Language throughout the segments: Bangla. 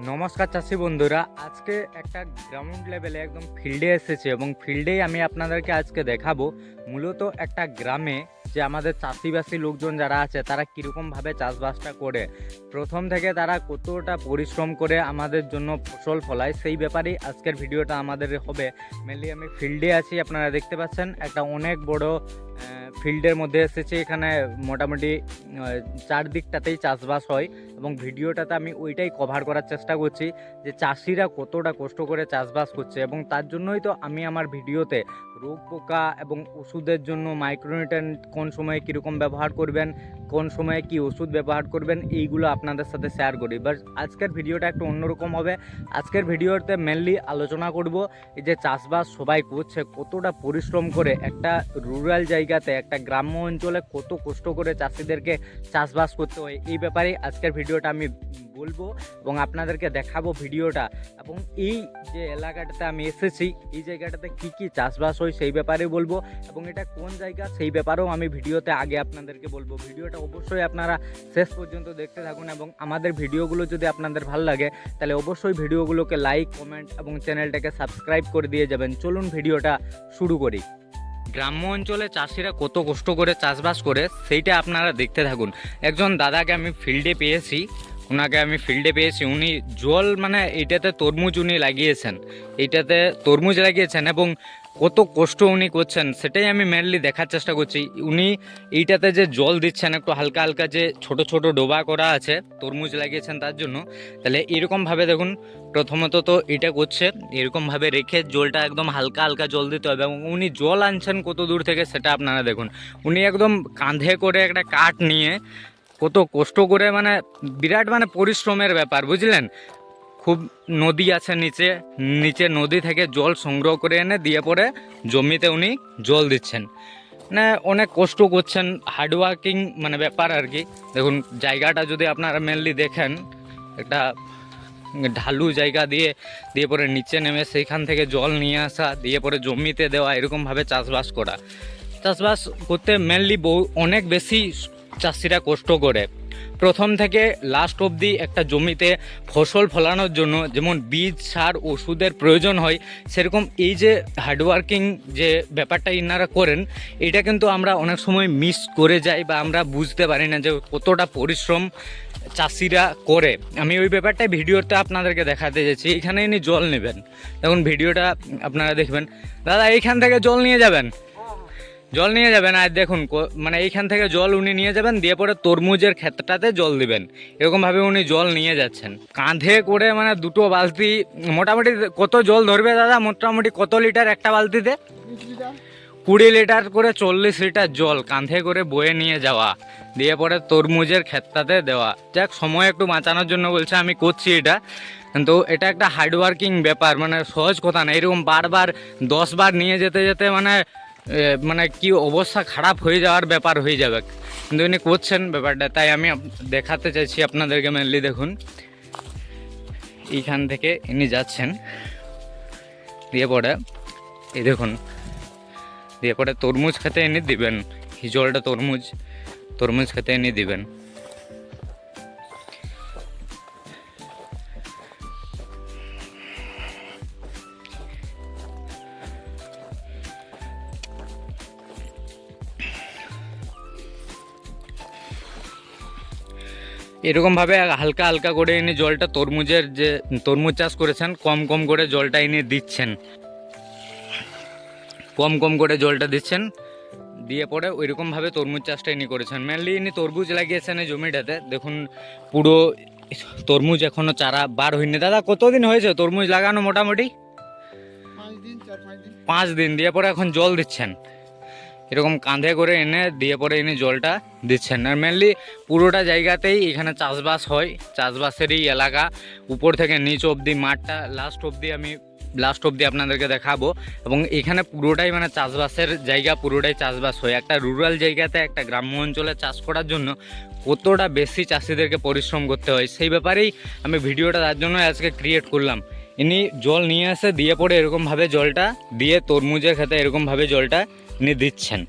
নমস্কার চাষি বন্ধুরা, আজকে একটা গ্রাউন্ড লেভেলে একদম ফিল্ডে এসেছে এবং ফিল্ডেই আমি আপনাদেরকে আজকে দেখাবো মূলত একটা গ্রামে যে আমাদের চাষিবাসী লোকজন যারা আছে তারা কীরকমভাবে চাষবাসটা করে, প্রথম থেকে তারা কতটা পরিশ্রম করে আমাদের জন্য ফসল ফলায়, সেই ব্যাপারেই আজকের ভিডিওটা আমাদের হবে। মেনলি আমি ফিল্ডে আছি, আপনারা দেখতে পাচ্ছেন একটা অনেক বড় ফিল্ডের মধ্যে এসেছে। এখানে মোটামুটি চারদিকটাতেই চাষবাস হয় এবং ভিডিওটাতে আমি ওইটাই কভার করার চেষ্টা করছি যে চাষিরা কতটা কষ্ট করে চাষবাস করছে, এবং তার জন্যই তো আমি আমার ভিডিওতে রোগ পোকা এবং ওষুধের জন্য মাইক্রোনিউট্রিয়েন্ট কোন সময়ে কীরকম ব্যবহার করবেন, কোন সময়ে কি ওষুধ ব্যবহার করবেন, এইগুলো আপনাদের সাথে শেয়ার করি। বাট আজকের ভিডিওটা একটু অন্যরকম হবে। আজকের ভিডিওতে মেনলি আলোচনা করব এই যে চাষবাস সবাই করছে, কতটা পরিশ্রম করে একটা রুরাল জায়গাতে, একটা গ্রাম্য অঞ্চলে কত কষ্ট করে চাষিদেরকে চাষবাস করতে হয়, এই ব্যাপারে আজকের ভিডিওটা আমি বলবো এবং আপনাদেরকে দেখাবো ভিডিওটা। এবং এই যে এলাকাটাতে আমি এসেছি, এই জায়গাটাতে কি কি চাষবাস হয় সেই ব্যাপারে বলবো, এবং এটা কোন জায়গা সেই ব্যাপারেও আমি ভিডিওতে আগে আপনাদেরকে বলবো। ভিডিওটা অবশ্যই আপনারা শেষ পর্যন্ত দেখতে থাকুন, এবং আমাদের ভিডিওগুলো যদি আপনাদের ভালো লাগে তাহলে অবশ্যই ভিডিওগুলোকে লাইক, কমেন্ট এবং চ্যানেলটাকে সাবস্ক্রাইব করে দিয়ে যাবেন। চলুন ভিডিওটা শুরু করি। গ্রাম্য অঞ্চলে চাষিরা কত কষ্ট করে চাষবাস করে সেইটা আপনারা দেখতে থাকুন। একজন দাদাকে আমি ফিল্ডে পেয়েছি, উনি জল মানে এইটাতে তরমুজ উনি লাগিয়েছেন, এবং কত কষ্ট উনি করছেন সেটাই আমি মেনলি দেখার চেষ্টা করছি। উনি এইটাতে যে জল দিচ্ছেন একটু হালকা হালকা, যে ছোট ছোট ডোবা করা আছে তরমুজ লাগিয়েছেন তার জন্য, তাহলে এরকমভাবে দেখুন প্রথমত তো এটা করছে, এরকমভাবে রেখে জলটা একদম হালকা হালকা জল দিতে হবে, এবং উনি জল আনছেন কত দূর থেকে সেটা আপনারা দেখুন। উনি একদম কাঁধে করে একটা কাঠ নিয়ে কত কষ্ট করে, মানে বিরাট মানে পরিশ্রমের ব্যাপার, বুঝলেন। খুব নদী আছে নিচে, নদী থেকে জল সংগ্রহ করে এনে দিয়ে পরে জমিতে উনি জল দিচ্ছেন, মানে অনেক কষ্ট করছেন, হার্ডওয়ার্কিং মানে ব্যাপার আর কি। দেখুন জায়গাটা যদি আপনারা মেনলি দেখেন, একটা ঢালু জায়গা দিয়ে পরে নিচে নেমে সেইখান থেকে জল নিয়ে আসা, দিয়ে পরে জমিতে দেওয়া, এরকমভাবে চাষবাস করা। চাষবাস করতে মেনলি অনেক বেশি চাষিরা কষ্ট করে। প্রথম থেকে লাস্ট অবধি একটা জমিতে ফসল ফলানোর জন্য যেমন বীজ, সার, ওষুধের প্রয়োজন হয়, সেরকম এই যে হার্ডওয়ার্কিং যে ব্যাপারটা ইনারা করেন, এটা কিন্তু আমরা অনেক সময় মিস করে যাই বা আমরা বুঝতে পারি না যে কতটা পরিশ্রম চাষিরা করে। আমি ওই ব্যাপারটাই ভিডিওতে আপনাদেরকে দেখাতে যাচ্ছি। এখানে ইনি জল নেবেন, দেখুন ভিডিওটা আপনারা দেখবেন। দাদা এইখান থেকে জল নিয়ে যাবেন, আর দেখুন মানে এইখান থেকে জল উনি নিয়ে যাবেন, দিয়ে পরে তরমুজের ক্ষেতটাতে জল দিবেন, এরকমভাবে উনি জল নিয়ে যাচ্ছেন কাঁধে করে, মানে দুটো বালতি। মোটামুটি কত জল ধরবে দাদা, মোটামুটি কত লিটার একটা বালতিতে? 20 লিটার করে 40 লিটার জল কাঁধে করে বয়ে নিয়ে যাওয়া, দিয়ে পরে তরমুজের ক্ষেতটাতে দেওয়া। যাক, সময় একটু বাঁচানোর জন্য বলছে আমি করছি এটা, কিন্তু এটা একটা হার্ডওয়ার্কিং ব্যাপার, মানে সহজ কথা না। এরকম বারবার 10 বার নিয়ে যেতে যেতে মানে কি অবস্থা খারাপ হয়ে যাওয়ার ব্যাপার হয়ে যাবে, কিন্তু ইনি করছেন ব্যাপারটা, তাই আমি দেখাতে চাইছি আপনাদেরকে। মেনলি দেখুন এইখান থেকে ইনি যাচ্ছেন, দিয়ে পরে এই দেখুন, দিয়ে পরে তরমুজ খেতে এনে দিবেন, এই জলটা তরমুজ খেতে এনে দিবেন। এরকমভাবে হালকা হালকা করে এনে জলটা তরমুজ চাষ করেছেন, কম কম করে জলটা এনে দিচ্ছেন, দিয়ে পরে ওইরকমভাবে তরমুজ চাষটা ইনি করেছেন। মেনলি ইনি তরমুজ লাগিয়েছেন এই জমিটাতে। দেখুন পুরো তরমুজ এখনো চারা বার হয়নি। দাদা কতদিন হয়েছে তরমুজ লাগানো? মোটামুটি 5 দিন। দিয়ে পরে এখন জল দিচ্ছেন, এরকম কাঁধে করে এনে দিয়ে পরে ইনি জলটা দিচ্ছেন। আর মেনলি পুরোটা জায়গাতেই এখানে চাষবাস হয়, চাষবাসেরই এলাকা, উপর থেকে নিচ অবধি মাঠটা লাস্ট অবধি আপনাদেরকে দেখাবো। এবং এখানে পুরোটাই মানে চাষবাসের জায়গা, পুরোটাই চাষবাস হয়। একটা রুরাল জায়গাতে, একটা গ্রাম্য অঞ্চলে চাষ করার জন্য কতটা বেশি চাষিদেরকে পরিশ্রম করতে হয়, সেই ব্যাপারেই আমি ভিডিওটা তার জন্য আজকে ক্রিয়েট করলাম। ইনি জল নিয়ে আসে, দিয়ে পরে এরকমভাবে জলটা দিয়ে তরমুজের খেতে এরকমভাবে জলটা ইনি দিচ্ছেন।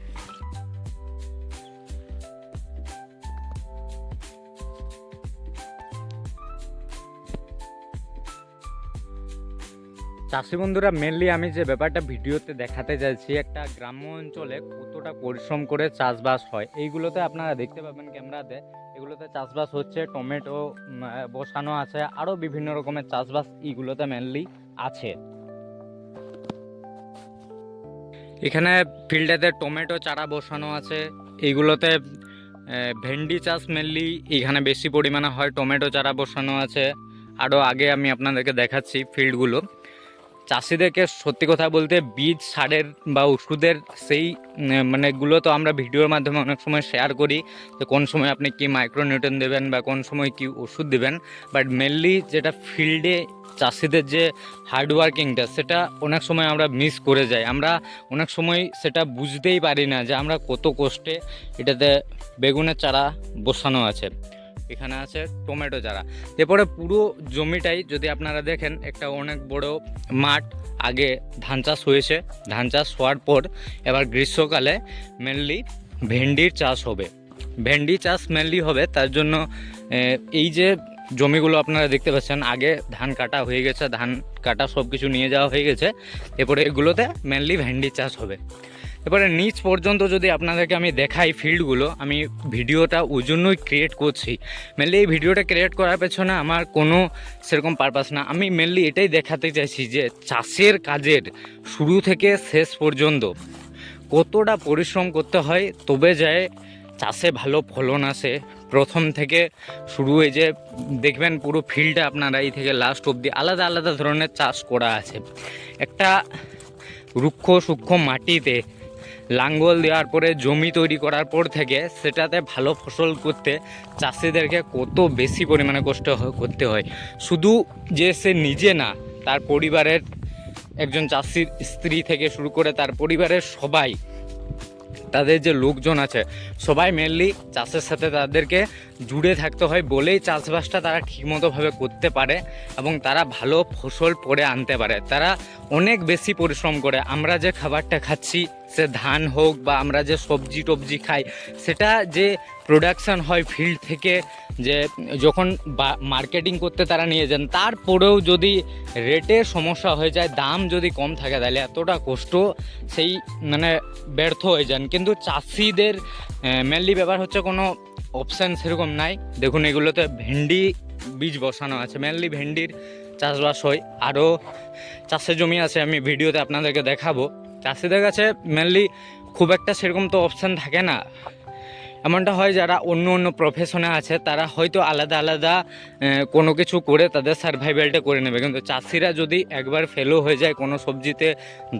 চাষি বন্ধুরা, মেনলি আমি যে ব্যাপারটা ভিডিওতে দেখাতে চাইছি, একটা গ্রাম্য অঞ্চলে কতটা পরিশ্রম করে চাষবাস হয় এইগুলোতে আপনারা দেখতে পাবেন ক্যামেরাতে। এগুলোতে চাষবাস হচ্ছে, টমেটো বসানো আছে, আরও বিভিন্ন রকমের চাষবাস এইগুলোতে মেনলি আছে। এখানে ফিল্ডেতে টমেটো চারা বসানো আছে। এইগুলোতে ভেন্ডি চাষ মেনলি এখানে বেশি পরিমাণে হয়, টমেটো চারা বসানো আছে। আরও আগে আমি আপনাদেরকে দেখাচ্ছি ফিল্ডগুলো। চাষিদেরকে সত্যি কথা বলতে বীজ, সারের বা ওষুধের সেই গুলো তো আমরা ভিডিওর মাধ্যমে অনেক সময় শেয়ার করি যে কোন সময় আপনি কি মাইক্রোনিউট্রিয়েন্ট দেবেন বা কোন সময় কি ওষুধ দেবেন, বাট মেনলি যেটা ফিল্ডে চাষিদের যে হার্ডওয়ার্কিংটা, সেটা অনেক সময় আমরা মিস করে যাই। আমরা অনেক সময় সেটা বুঝতেই পারি না যে আমরা কত কষ্টে এটাতে বেগুনের চারা বসানো আছে, এখানে আছে টমেটো চারা। এরপরে পুরো জমিটাই যদি আপনারা দেখেন, একটা অনেক বড় মাঠ। আগে ধান চাষ হয়েছে, ধান চাষ হওয়ার পর এবার গ্রীষ্মকালে মেনলি ভেন্ডির চাষ হবে। ভেন্ডি চাষ মেনলি হবে, তার জন্য এই যে জমিগুলো আপনারা দেখতে পাচ্ছেন, আগে ধান কাটা হয়ে গেছে, ধান কাটা সব কিছু নিয়ে যাওয়া হয়ে গেছে। এরপরে এগুলোতে মেনলি ভেন্ডি চাষ হবে। এবারে নিচ পর্যন্ত যদি আপনাদেরকে আমি দেখাই ফিল্ডগুলো, আমি ভিডিওটা ওই জন্যই ক্রিয়েট করছি। মেনলি এই ভিডিওটা ক্রিয়েট করার পেছনে আমার কোনো সেরকম পারপাস না, আমি মেনলি এটাই দেখাতে চাইছি যে চাষের কাজের শুরু থেকে শেষ পর্যন্ত কতটা পরিশ্রম করতে হয়, তবে যায় চাষে ভালো ফলন আসে। প্রথম থেকে শুরু হয়ে যে দেখবেন পুরো ফিল্ডটা আপনারা এই থেকে লাস্ট অবধি আলাদা আলাদা ধরনের চাষ করা আছে। একটা রুক্ষ সূক্ষ্ম মাটিতে লাঙ্গল দেওয়ার পরে জমি তৈরি করার পর থেকে সেটাতে ভালো ফসল করতে চাষিদেরকে কত বেশি পরিমাণে কষ্ট করতে হয়। শুধু যে সে নিজে না, তার পরিবারের একজন চাষির স্ত্রী থেকে শুরু করে তার পরিবারের সবাই, তাদের যে লোকজন আছে সবাই মেনলি চাষের সাথে তাদেরকে জুড়ে থাকতে হয় বলেই চাষবাসটা তারা ঠিকমতোভাবে করতে পারে এবং তারা ভালো ফসল পরে আনতে পারে। তারা অনেক বেশি পরিশ্রম করে। আমরা যে খাবারটা খাচ্ছি, সে ধান হোক বা আমরা যে সবজি টবজি খাই, সেটা যে প্রোডাকশান হয় ফিল্ড থেকে, যে যখন মার্কেটিং করতে তারা নিয়ে যান, তারপরেও যদি রেটের সমস্যা হয়ে যায়, দাম যদি কম থাকে, তাহলে এতটা কষ্ট সেই ব্যর্থ হয়ে যান। কিন্তু চাষিদের মেনলি ব্যাপার হচ্ছে কোনো অপশান সেরকম নাই। দেখুন এগুলোতে ভেন্ডি বীজ বসানো আছে, মেনলি ভেন্ডির চাষবাস হয়। আরও চাষের জমি আছে, আমি ভিডিওতে আপনাদেরকে দেখাবো। চাষিদের কাছে মেনলি খুব একটা সেরকম তো অপশান থাকে না। এমনটা হয় যারা অন্য অন্য প্রফেশনে আছে তারা হয়তো আলাদা আলাদা কোনো কিছু করে তাদের সার্ভাইভালটা করে নেবে, কিন্তু চাষিরা যদি একবার ফেলও হয়ে যায়, কোনো সবজিতে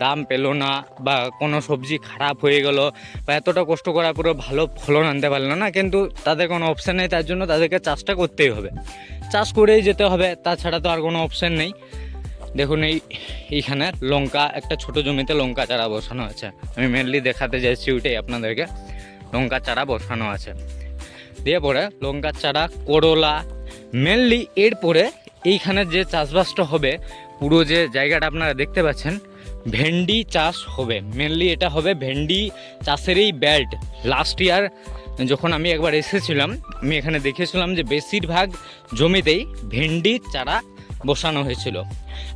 দাম পেলো না বা কোনো সবজি খারাপ হয়ে গেল বা এতটা কষ্ট করার পরেও ভালো ফলন আনতে পারলো না, কিন্তু তাদের কোনো অপশান নেই। তার জন্য তাদেরকে চাষটা করতেই হবে, চাষ করেই যেতে হবে, তাছাড়া তো আর কোনো অপশান নেই। দেখুন এইখানে লঙ্কা, একটা ছোট জমিতে লঙ্কা চারা বসানো আছে। আমি মেনলি দেখাতে চাইছি ওইটাই আপনাদেরকে। লঙ্কা চারা বসানো আছে, দিয়ে পরে লঙ্কার চারা, করলা মেনলি। এরপরে এইখানে যে চাষবাসটা হবে, পুরো যে জায়গাটা আপনারা দেখতে পাচ্ছেন, ভেন্ডি চাষ হবে মেনলি। এটা হবে ভেন্ডি চাষেরই বেল্ট। লাস্ট ইয়ার যখন আমি একবার এসেছিলাম, আমি এখানে দেখেছিলাম যে বেশিরভাগ জমিতেই ভেন্ডি চারা বসানো হয়েছিল।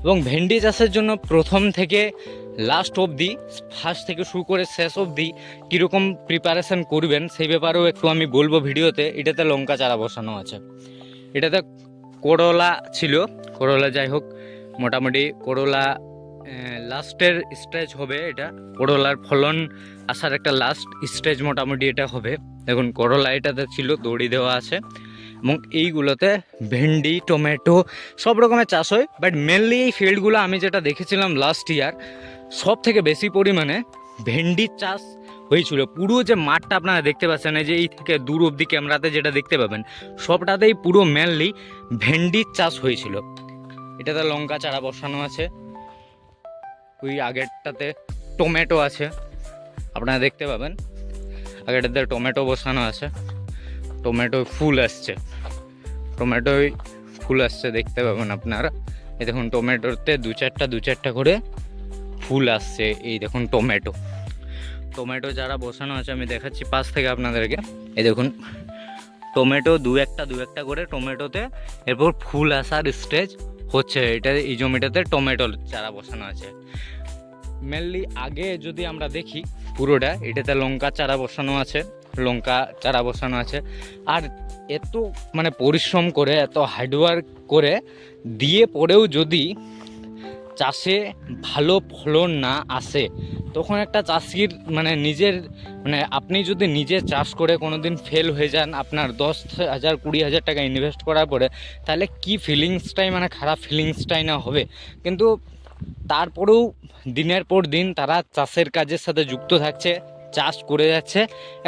এবং ভেন্ডি চাষের জন্য প্রথম থেকে লাস্ট অবধি, ফার্স্ট থেকে শুরু করে শেষ অবধি কীরকম প্রিপারেশান করবেন সেই ব্যাপারেও একটু আমি বলবো ভিডিওতে। এটাতে লঙ্কা চারা বসানো আছে, এটাতে করলা ছিল, করলা যাই হোক, মোটামুটি করলা লাস্টের স্টেজ হবে। এটা করলার ফলন আসার একটা লাস্ট স্টেজ মোটামুটি এটা হবে। দেখুন করলা এটাতে ছিল, দড়ি দেওয়া আছে। এবং এইগুলোতে ভেন্ডি, টমেটো সব রকমের চাষ হয়। বাট মেনলি এই ফিল্ডগুলো আমি যেটা দেখেছিলাম লাস্ট ইয়ার, সব থেকে বেশি পরিমাণে ভেন্ডির চাষ হয়েছিল। পুরো যে মাঠটা আপনারা দেখতে পাচ্ছেন, এই যে এই থেকে দূর অবধি ক্যামেরাতে যেটা দেখতে পাবেন, সবটাতেই পুরো মেনলি ভেন্ডির চাষ হয়েছিল। এটাতে লঙ্কা চারা বসানো আছে, ওই আগেরটাতে টমেটো আছে, আপনারা দেখতে পাবেন। আগেরটাতে টমেটো বসানো আছে, টমেটো ফুল আসছে, টমেটোয় ফুল আসছে দেখতে পাবেন আপনারা। এই দেখুন টমেটোতে দু চারটা করে ফুল আসছে। এই দেখুন টমেটো যারা বসানো আছে, আমি দেখাচ্ছি পাশ থেকে আপনাদেরকে। এই দেখুন টমেটো দু একটা করে টমেটোতে এরপর ফুল আসার স্টেজ হচ্ছে। এটা এই জমিটাতে টমেটোর চারা বসানো আছে। মেনলি আগে যদি আমরা দেখি পুরোটা, এটাতে লঙ্কা চারা বসানো আছে, লঙ্কা চারা বসানো আছে। আর এত মানে পরিশ্রম করে, এত হার্ডওয়ার্ক করে দিয়ে পরেও যদি চাষে ভালো ফলন না আসে, তখন একটা চাষির মানে নিজের মানে আপনি যদি নিজে চাষ করে কোনো দিন ফেল হয়ে যান, আপনার 10,000 20,000 টাকা ইনভেস্ট করার পরে, তাহলে কি ফিলিংসটাই মানে খারাপ ফিলিংসটাই না হবে। কিন্তু তারপরেও দিনের পর দিন তারা চাষের কাজের সাথে যুক্ত থাকছে, চাষ করে যাচ্ছে।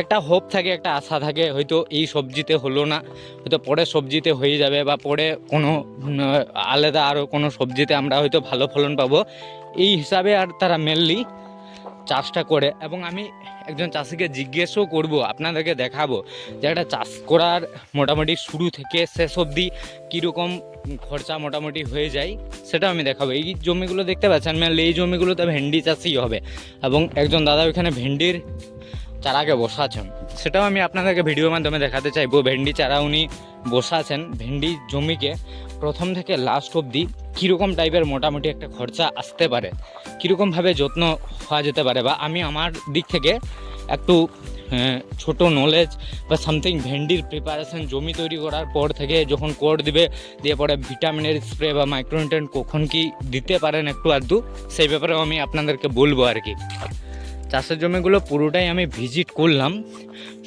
একটা হোপ থাকে, একটা আশা থাকে, হয়তো এই সবজিতে হলো না, হয়তো পরে সবজিতে হয়ে যাবে, বা পরে কোনো আলাদা আরও কোনো সবজিতে আমরা হয়তো ভালো ফলন পাবো, এই হিসাবে আর তারা মেনলি চাষটা করে। এবং আমি একজন চাষিকে জিজ্ঞেসও করব, আপনাদেরকে দেখাবো যে একটা চাষ করার মোটামুটি শুরু থেকে শেষ অবধি কীরকম খরচা মোটামুটি হয়ে যায়, সেটাও আমি দেখাবো। এই জমিগুলো দেখতে পাচ্ছেন, মেনলি এই জমিগুলোতে ভেন্ডি চাষই হবে, এবং একজন দাদা ওইখানে ভেন্ডির চারাকে বসাচ্ছেন, সেটাও আমি আপনাদেরকে ভিডিওর মাধ্যমে দেখাতে চাইবো। ভেন্ডি চারা উনি বসাচ্ছেন, ভেন্ডি জমিকে প্রথম থেকে লাস্ট অবধি কীরকম টাইপের মোটামুটি একটা খরচা আসতে পারে, কীরকমভাবে যত্ন হওয়া যেতে পারে, বা আমি আমার দিক থেকে একটু ছোট নলেজ বা সামথিং ভেন্ডির প্রিপারেশন জমি তৈরি করার পর থেকে যখন কোড দিবে, দিয়ে পরে ভিটামিনের স্প্রে বা মাইক্রোনিউট্রিয়েন্ট কখন কি দিতে পারেন একটু আধটু, সেই ব্যাপারেও আমি আপনাদেরকে বলবো আর কি। চাষের জমিগুলো পুরোটাই আমি ভিজিট করলাম,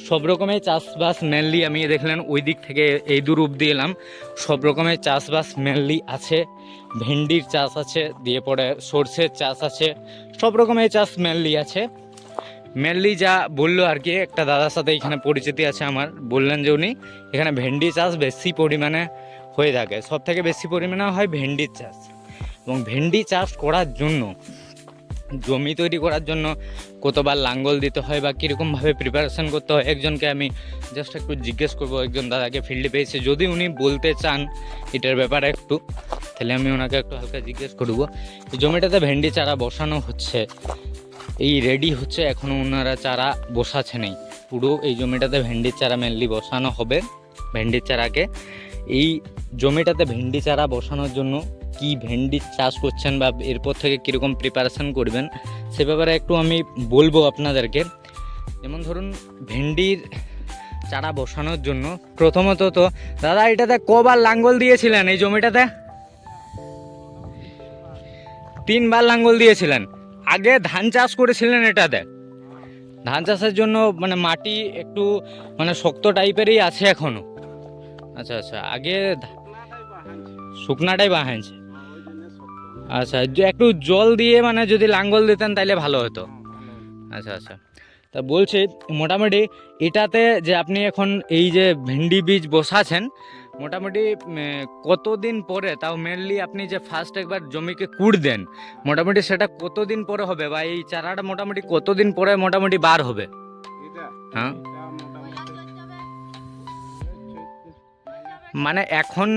সব রকমের চাষবাস মেনলি আমি দেখলেন ওই দিক থেকে এই দূর অবধি এলাম, সব রকমের চাষবাস মেনলি আছে। ভেন্ডির চাষ আছে, দিয়ে পরে সর্ষের চাষ আছে, সব রকমের চাষ মেনলি আছে। মেনলি যা বললো আর কি, একটা দাদার সাথে এখানে পরিচিতি আছে আমার, বললেন যে উনি এখানে ভেন্ডি চাষ বেশি পরিমাণে হয়ে থাকে, সব থেকে বেশি পরিমাণে হয় ভেন্ডির চাষ। এবং ভেন্ডি চাষ করার জন্য, জমি তৈরি করার জন্য কতবার লাঙ্গল দিতে হয় বা কীরকমভাবে প্রিপারেশন করতে হয়, একজনকে আমি জাস্ট একটু জিজ্ঞেস করবো, একজন দাদাকে ফিল্ডে পেয়েছে, যদি উনি বলতে চান এটার ব্যাপারে একটু, তাহলে আমি ওনাকে একটু হালকা জিজ্ঞেস করবো। এই জমিটাতে ভেন্ডি চারা বসানো হচ্ছে, এই রেডি হচ্ছে, এখনও ওনারা চারা বসাচ্ছে নেই, পুরো এই জমিটাতে ভেন্ডির চারা মেনলি বসানো হবে। ভেন্ডির চারাকে এই জমিটাতে ভেন্ডি চারা বসানোর জন্য কি ভেন্ডি চাষ করছেন বা এরপর থেকে কীরকম প্রিপারেশান করবেন, সে ব্যাপারে একটু আমি বলবো আপনাদেরকে। যেমন ধরুন ভেন্ডির চারা বসানোর জন্য প্রথমত তো দাদা এটাতে কবার লাঙ্গল দিয়েছিলেন? এই জমিটাতে 3বার লাঙ্গল দিয়েছিলেন। আগে ধান চাষ করেছিলেন এটাতে? ধান চাষের জন্য মানে মাটি একটু মানে শক্ত টাইপেরই আছে এখনো? আচ্ছা আচ্ছা, আগে শুকনাটাই বাহাইছে। আচ্ছা, একটু জল দিয়ে মানে যদি লাঙ্গল দিতেন তাহলে ভালো হতো। আচ্ছা আচ্ছা, তা বলছি মোটামুটি এটাতে যে আপনি এখন এই যে ভেন্ডি বীজ বসাছেন, মোটামুটি কতদিন পরে, তাও মেনলি আপনি যে ফার্স্ট একবার জমিকে কুড় দেন, মোটামুটি সেটা কতদিন পরে হবে, বা এই চারাটা মোটামুটি কতদিন পরে মোটামুটি বার হবে? হ্যাঁ, মানে এখন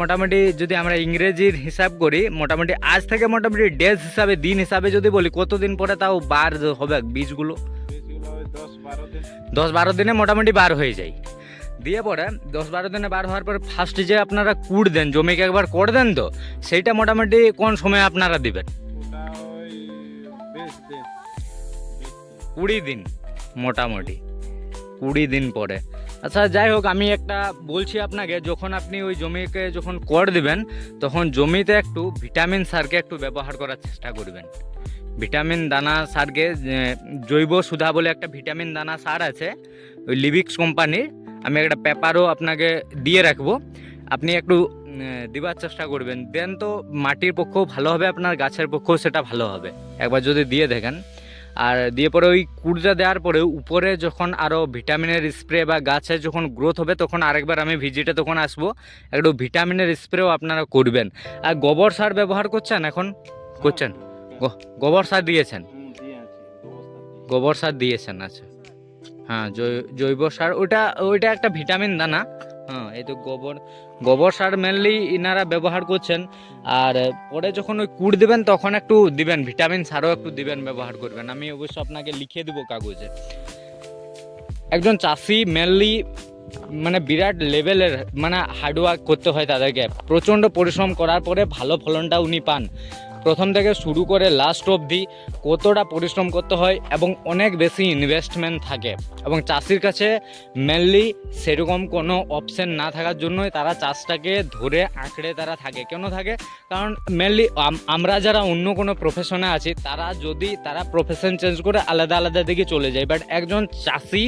মোটামুটি যদি আমরা ইংরেজির হিসাব করি, মোটামুটি আজ থেকে মোটামুটি ডেজ হিসাবে, দিন হিসাবে যদি বলি, কতদিন পরে তাও বার হবে বীজগুলো? 10-12 দিনে মোটামুটি বার হয়ে যায়। দিয়ে পরে 10-12 দিনে বার হওয়ার পর ফার্স্ট যে আপনারা কুড় দেন, জমিকে একবার করে দেন, তো সেইটা মোটামুটি কোন সময় আপনারা দিবেন? 20 দিন, মোটামুটি 20 দিন পরে। আচ্ছা যাই হোক, আমি একটা বলছি আপনাকে, যখন আপনি ওই জমিকে যখন কর দিবেন, তখন জমিতে একটু ভিটামিন সারকে একটু ব্যবহার করার চেষ্টা করবেন। ভিটামিন দানা সারকে, জৈব সুধা বলে একটা ভিটামিন দানা সার আছে ওই লিভিক্স কোম্পানির, আমি একটা পেপারও আপনাকে দিয়ে রাখবো, আপনি একটু দেওয়ার চেষ্টা করবেন। দেন তো মাটির পক্ষেও ভালো হবে, আপনার গাছের পক্ষেও সেটা ভালো হবে, একবার যদি দিয়ে দেখেন। আর দিয়ে পরে ওই কুড়টা দেওয়ার পরে উপরে যখন আরও ভিটামিনের স্প্রে বা গাছের যখন গ্রোথ হবে, তখন আরেকবার আমি ভিজিটে তখন আসবো, একটু ভিটামিনের স্প্রেও আপনারা করবেন। আর গোবর সার ব্যবহার করছেন এখন? করছেন? গোবর সার দিয়েছেন? গোবর সার দিয়েছেন, আচ্ছা। হ্যাঁ, জৈব সার, ওইটা একটা ভিটামিন দানা। হ্যাঁ, এই তো গোবর সার মেনলি ইনারা ব্যবহার করছেন। আর পরে যখন ওই কুড় দিবেন তখন একটু দিবেন ভিটামিন সারও একটু দিবেন, ব্যবহার করবেন। আমি অবশ্য আপনাকে লিখে দেবো কাগজে। একজন চাষি মেনলি মানে বিরাট লেভেলের মানে হার্ডওয়ার্ক করতে হয় তাদেরকে, প্রচণ্ড পরিশ্রম করার পরে ভালো ফলনটা উনি পান। প্রথম থেকে শুরু করে লাস্ট অবধি কতটা পরিশ্রম করতে হয় এবং অনেক বেশি ইনভেস্টমেন্ট থাকে, এবং চাষির কাছে মেনলি সেরকম কোনো অপশন না থাকার জন্যই তারা চাষটাকে ধরে আঁকড়ে তারা থাকে। কেন থাকে? কারণ মেনলি আমরা যারা অন্য কোনো প্রফেশনে আছি তারা প্রফেশন চেঞ্জ করে আলাদা আলাদা দিকে চলে যায়, বাট একজন চাষি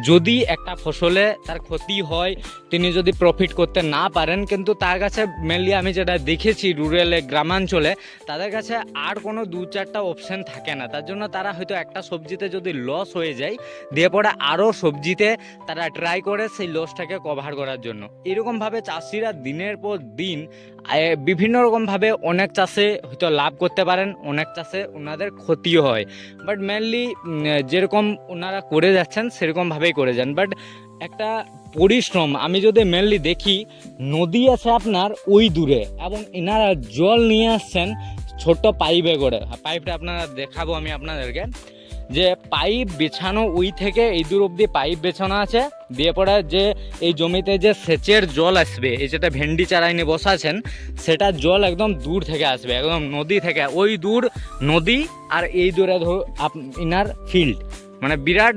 যদি একটা ফসলে তার ক্ষতি হয়, তিনি যদি প্রফিট করতে না পারেন, কিন্তু তার কাছে মেনলি আমি যেটা দেখেছি রুরালে, গ্রামাঞ্চলে তাদের কাছে আর কোনো 2-4টা অপশান থাকে না। তার জন্য তারা হয়তো একটা সবজিতে যদি লস হয়ে যায়, দিয়ে পরে আরও সবজিতে তারা ট্রাই করে সেই লসটাকে কভার করার জন্য। এরকমভাবে চাষিরা দিনের পর দিন বিভিন্ন রকমভাবে অনেক চাষে হয়তো লাভ করতে পারেন, অনেক চাষে ওনাদের ক্ষতিও হয়, বাট মেনলি যেরকম ওনারা করে যাচ্ছেন সেরকমভাবেই করে যান। বাট একটা পরিশ্রম আমি যদি মেনলি দেখি, নদী আছে আপনার ওই দূরে, এবং এনারা জল নিয়ে আসছেন ছোট্ট পাইপে করে। পাইপটা আপনারা দেখাবো আমি আপনাদেরকে, যে পাইপ বেছানো ওই থেকে এই দূর অবধি পাইপ বেছানো আছে, দিয়ে পরে যে এই জমিতে যে সেচের জল আসবে, এই যেটা ভেন্ডি চারাই নিয়ে বসাছেন, সেটা জল একদম দূর থেকে আসবে, একদম নদী থেকে, ওই দূর নদী আর এই দূরে ধরো ইনার ফিল্ড। মানে বিরাট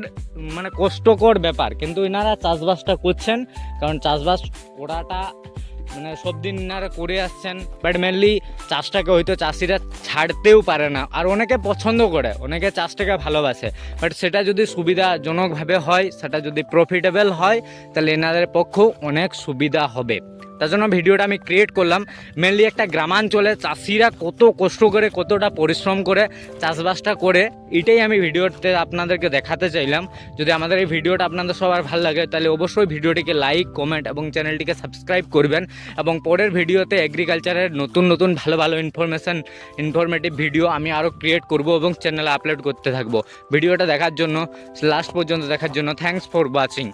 মানে কষ্টকর ব্যাপার, কিন্তু এনারা চাষবাসটা করছেন, কারণ চাষবাস করাটা মানে সব দিন এনারা করে আসছেন। বাট মেনলি চাষটাকে হয়তো চাষিরা ছাড়তেও পারে না, আর অনেকে পছন্দ করে, অনেকে চাষটাকে ভালোবাসে, বাট সেটা যদি সুবিধাজনকভাবে হয়, সেটা যদি প্রফিটেবল হয়, তাহলে এনাদের পক্ষেও অনেক সুবিধা হবে। তার জন্য ভিডিওটা আমি ক্রিয়েট করলাম। মেনলি একটা গ্রামাঞ্চলে চাষিরা কত কষ্ট করে, কতটা পরিশ্রম করে চাষবাসটা করে, এটাই আমি ভিডিওতে আপনাদেরকে দেখাতে চাইলাম। যদি আমাদের এই ভিডিওটা আপনাদের সবার ভালো লাগে, তাহলে অবশ্যই ভিডিওটিকে লাইক, কমেন্ট এবং চ্যানেলটিকে সাবস্ক্রাইব করবেন, এবং পরের ভিডিওতে এগ্রিকালচারের নতুন নতুন ভালো ভালো ইনফরমেটিভ ভিডিও আমি আরও ক্রিয়েট করব এবং চ্যানেলে আপলোড করতে থাকবো। ভিডিওটা দেখার জন্য, লাস্ট পর্যন্ত দেখার জন্য থ্যাঙ্কস ফর ওয়াচিং।